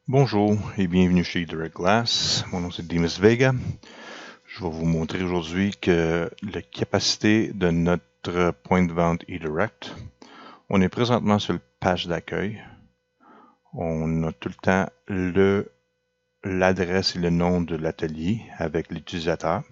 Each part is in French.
Bonjour et bienvenue chez Direct Glass. Mon nom c'est Demis Vega. Je vais vous montrer aujourd'hui que la capacité de notre point de vente eDirect. On est présentement sur la page d'accueil. On a tout le temps l'adresse et le nom de l'atelier avec l'utilisateur.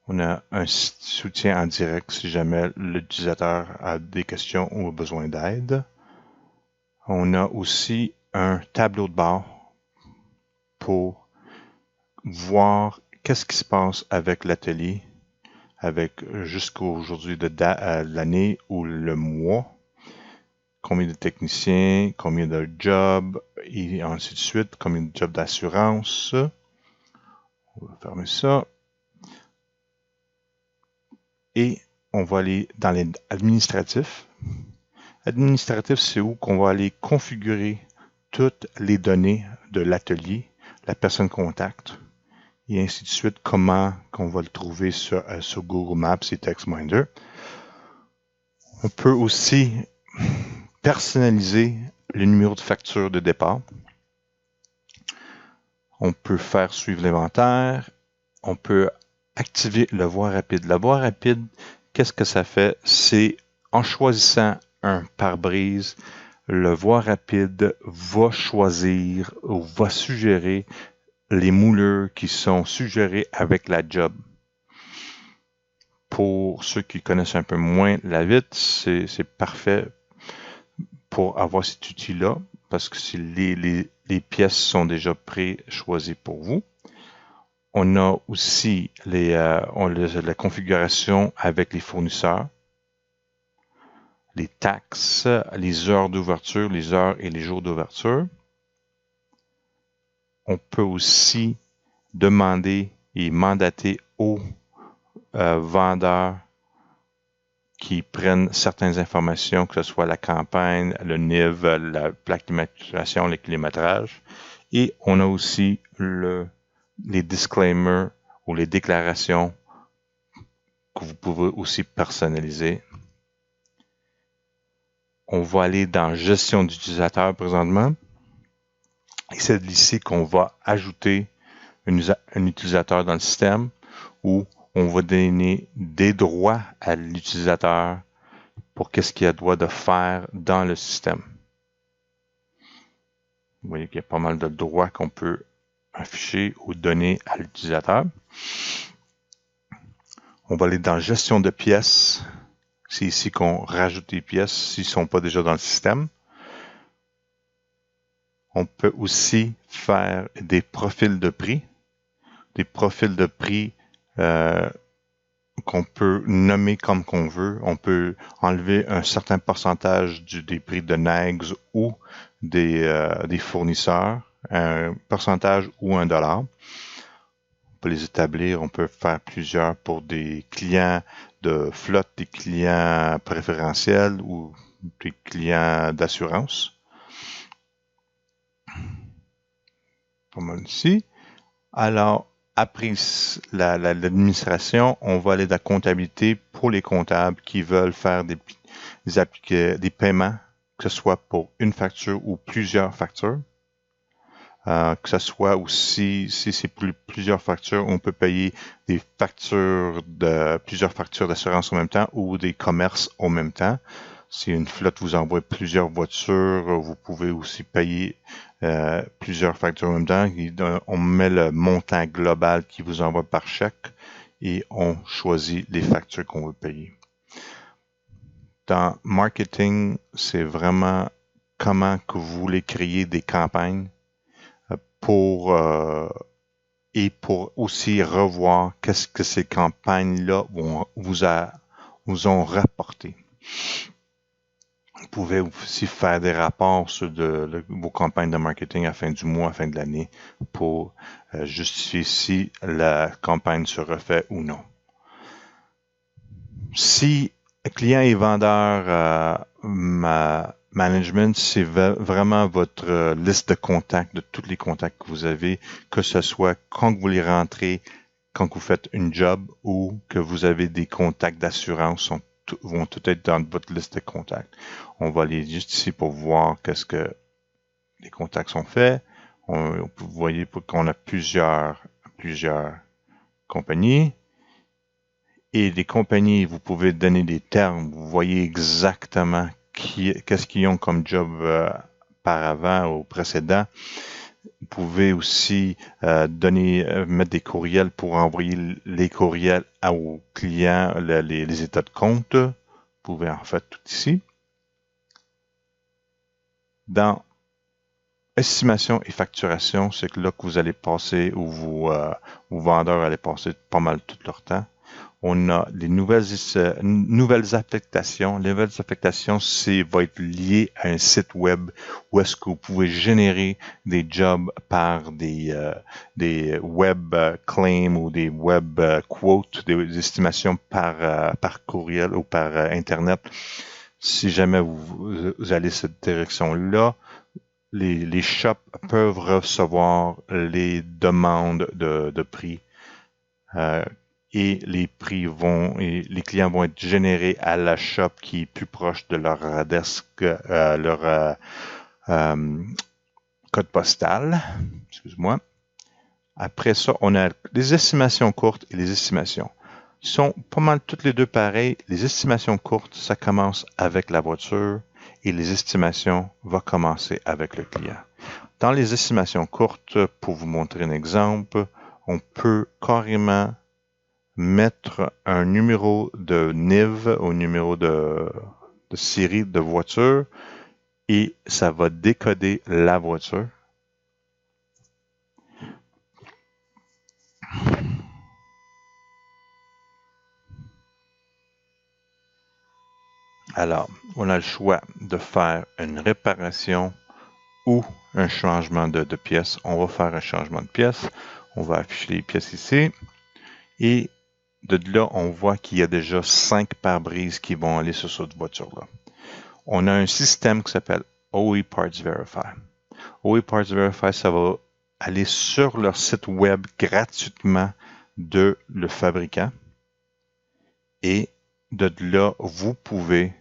On a un soutien en direct si jamais l'utilisateur a des questions ou a besoin d'aide. On a aussi un tableau de bord pour voir qu'est-ce qui se passe avec l'atelier, avec jusqu'aujourd'hui de l'année ou le mois, combien de techniciens, combien de jobs, et ainsi de suite, combien de jobs d'assurance. On va fermer ça. Et on va aller dans les administratifs. Administratif, c'est où qu'on va aller configurer toutes les données de l'atelier, la personne contact, et ainsi de suite, comment qu'on va le trouver sur Google Maps et TextMinder. On peut aussi personnaliser le numéro de facture de départ. On peut faire suivre l'inventaire. On peut activer le voie rapide. La voie rapide, qu'est-ce que ça fait? C'est en choisissant un pare-brise, le voie rapide va choisir ou va suggérer les moulures qui sont suggérées avec la job. Pour ceux qui connaissent un peu moins la vitre, c'est parfait pour avoir cet outil-là, parce que les pièces sont déjà pré-choisies pour vous. On a aussi la configuration avec les fournisseurs, les taxes, les heures d'ouverture, les heures et les jours d'ouverture. On peut aussi demander et mandater aux vendeurs qui prennent certaines informations, que ce soit la campagne, le NIV, la plaque d'immatriculation, le kilométrage. Et on a aussi les disclaimers ou les déclarations que vous pouvez aussi personnaliser. On va aller dans gestion d'utilisateur présentement. Et c'est ici qu'on va ajouter un utilisateur dans le système où on va donner des droits à l'utilisateur pour qu'est-ce qu'il a droit de faire dans le système. Vous voyez qu'il y a pas mal de droits qu'on peut afficher ou donner à l'utilisateur. On va aller dans gestion de pièces. C'est ici qu'on rajoute des pièces s'ils ne sont pas déjà dans le système. On peut aussi faire des profils de prix. Des profils de prix qu'on peut nommer comme qu'on veut. On peut enlever un certain pourcentage des prix de NAGS ou des fournisseurs, un pourcentage ou $1. On peut les établir, on peut faire plusieurs pour des clients de flotte, des clients préférentiels ou des clients d'assurance. Pas mal ici. Alors, après l'administration, on va aller dans la comptabilité pour les comptables qui veulent faire des paiements, que ce soit pour une facture ou plusieurs factures. Que ce soit aussi, si c'est plusieurs factures, on peut payer plusieurs factures d'assurance en même temps ou des commerces en même temps. Si une flotte vous envoie plusieurs voitures, vous pouvez aussi payer plusieurs factures en même temps. On met le montant global qui vous envoie par chèque et on choisit les factures qu'on veut payer. Dans marketing, c'est vraiment comment que vous voulez créer des campagnes et pour aussi revoir qu'est-ce que ces campagnes-là vous ont rapporté. Vous pouvez aussi faire des rapports sur vos campagnes de marketing à la fin du mois, à la fin de l'année, pour justifier si la campagne se refait ou non. Si client et vendeur management, c'est vraiment votre liste de contacts, de tous les contacts que vous avez, que ce soit quand vous les rentrez, quand vous faites une job ou que vous avez des contacts d'assurance, vont tout être dans votre liste de contacts. On va aller juste ici pour voir qu'est-ce que les contacts sont faits. Vous voyez qu'on a plusieurs compagnies. Et les compagnies, vous pouvez donner des termes. Vous voyez exactement qu'est-ce qu'ils ont comme job par avant ou précédent. Vous pouvez aussi mettre des courriels pour envoyer les courriels aux clients, les états de compte. Vous pouvez en faire tout ici. Dans estimation et facturation, c'est que là que vous allez passer, ou vos vendeurs allaient passer pas mal tout leur temps. On a les nouvelles affectations. Les nouvelles affectations, va être lié à un site web où est-ce que vous pouvez générer des jobs par des web claims ou des web quotes, des estimations par courriel ou par Internet. Si jamais vous allez cette direction-là, les shops peuvent recevoir les demandes de prix. Et les clients vont être générés à la shop qui est plus proche de leur adresse leur code postal. Excuse-moi. Après ça, on a les estimations courtes et les estimations. Ils sont pas mal toutes les deux pareilles. Les estimations courtes, ça commence avec la voiture et les estimations vont commencer avec le client. Dans les estimations courtes, pour vous montrer un exemple, on peut carrément mettre un numéro de NIV au numéro de série de voiture et ça va décoder la voiture. Alors, on a le choix de faire une réparation ou un changement de pièce. On va faire un changement de pièce. On va afficher les pièces ici. Et de là, on voit qu'il y a déjà 5 pare-brises qui vont aller sur cette voiture-là. On a un système qui s'appelle OE Parts Verify. OE Parts Verify, ça va aller sur leur site web gratuitement de le fabricant. Et de là, vous pouvez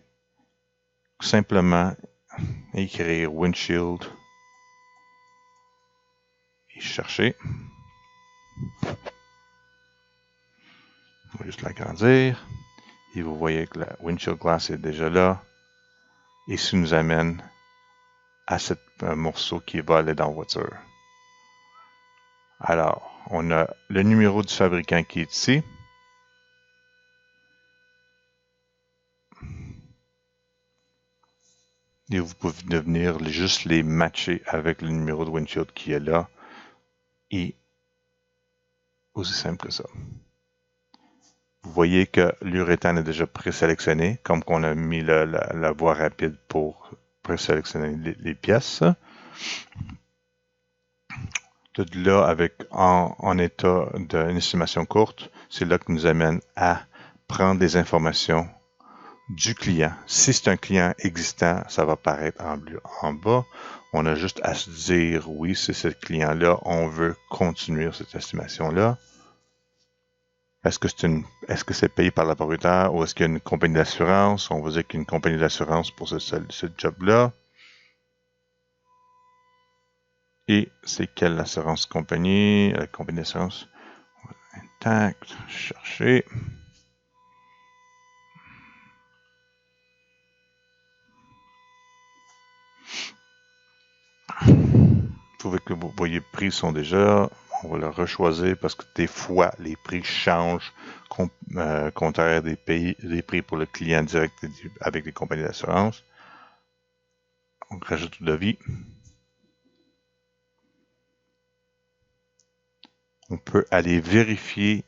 simplement écrire windshield et chercher. On va juste l'agrandir. Et vous voyez que la windshield glass est déjà là. Et ça nous amène à ce morceau qui va aller dans la voiture. Alors, on a le numéro du fabricant qui est ici. Et vous pouvez venir juste les matcher avec le numéro de windshield qui est là. Et aussi simple que ça. Vous voyez que l'uréthane est déjà présélectionné, comme qu'on a mis la voie rapide pour présélectionner les pièces. De là, en état d'une estimation courte, c'est là que nous amène à prendre des informations du client. Si c'est un client existant, ça va apparaître en bas. On a juste à se dire, oui, c'est ce client-là, on veut continuer cette estimation-là. Est-ce que c'est payé par la propriétaire ou est-ce qu'il y a une compagnie d'assurance? On va dire qu'il y a une compagnie d'assurance pour ce job-là. Et c'est quelle assurance compagnie? La compagnie d'assurance. Intact. Chercher. Vous pouvez que vous voyez, les prix sont déjà. On va le rechoisir parce que des fois, les prix changent contraire des prix pour le client direct avec les compagnies d'assurance. On rajoute le devis. On peut aller vérifier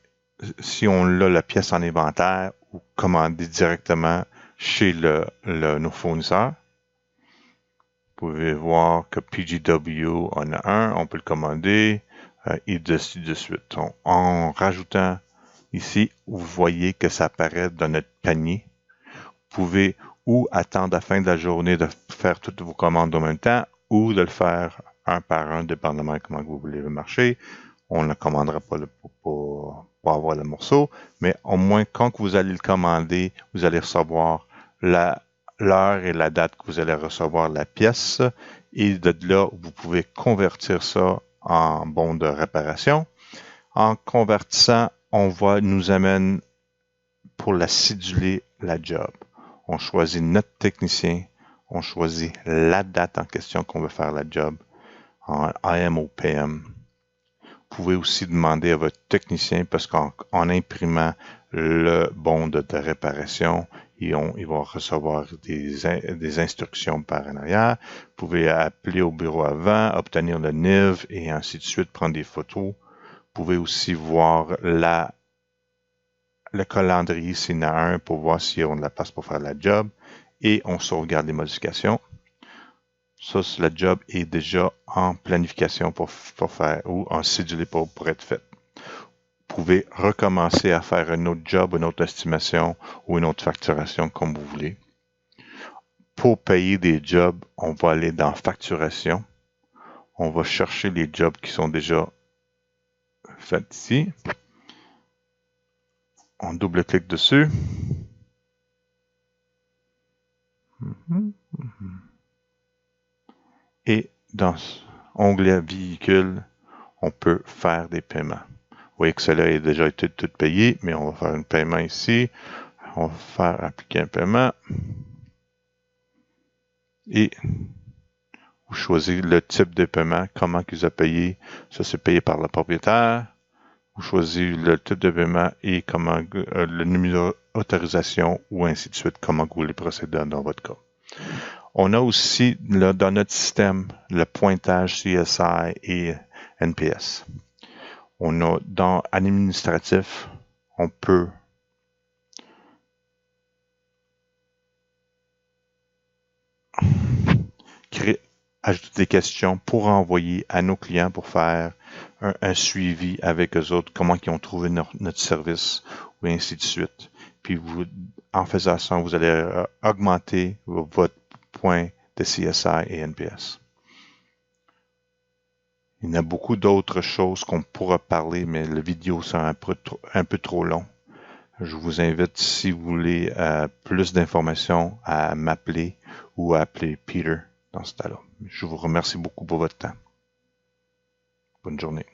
si on a la pièce en inventaire ou commander directement chez nos fournisseurs. Vous pouvez voir que PGW en a un, on peut le commander et de suite. En rajoutant ici, vous voyez que ça apparaît dans notre panier. Vous pouvez ou attendre la fin de la journée de faire toutes vos commandes en même temps ou de le faire un par un, dépendamment de comment vous voulez le marché. On ne commandera pas pour avoir le morceau, mais au moins quand vous allez le commander, vous allez recevoir l'heure et la date que vous allez recevoir la pièce Et de là, vous pouvez convertir ça en bon de réparation. En convertissant, nous amène pour la céduler la job. On choisit notre technicien, on choisit la date en question qu'on veut faire la job en AM ou PM. Vous pouvez aussi demander à votre technicien, parce qu'en imprimant le bon de réparation, ils vont recevoir des instructions par en arrière. Vous pouvez appeler au bureau avant, obtenir le NIV et ainsi de suite, prendre des photos. Vous pouvez aussi voir le calendrier s'il y en a un pour voir si on a de la place pour faire la job et on sauvegarde les modifications. Ça, la job est déjà en planification pour faire ou en cédulé pour être faite. Vous pouvez recommencer à faire un autre job, une autre estimation ou une autre facturation comme vous voulez. Pour payer des jobs, on va aller dans facturation. On va chercher les jobs qui sont déjà faits ici. On double-clique dessus. Et dans l'onglet véhicule, on peut faire des paiements. Vous voyez que cela est déjà tout payé, mais on va faire un paiement ici. On va faire appliquer un paiement. Et vous choisissez le type de paiement, comment vous a payé. Ça, c'est payé par le propriétaire. Vous choisissez le type de paiement et comment le numéro d'autorisation ou ainsi de suite, comment vous voulez procéder dans votre cas. On a aussi là, dans notre système le pointage CSI et NPS. On a dans administratif, on peut ajouter des questions pour envoyer à nos clients pour faire un suivi avec eux autres, comment ils ont trouvé notre service, ou ainsi de suite. Puis en faisant ça, vous allez augmenter votre point de CSI et NPS. Il y a beaucoup d'autres choses qu'on pourra parler, mais la vidéo sera un peu trop long. Je vous invite, si vous voulez plus d'informations, à m'appeler ou à appeler Peter dans ce cas-là. Je vous remercie beaucoup pour votre temps. Bonne journée.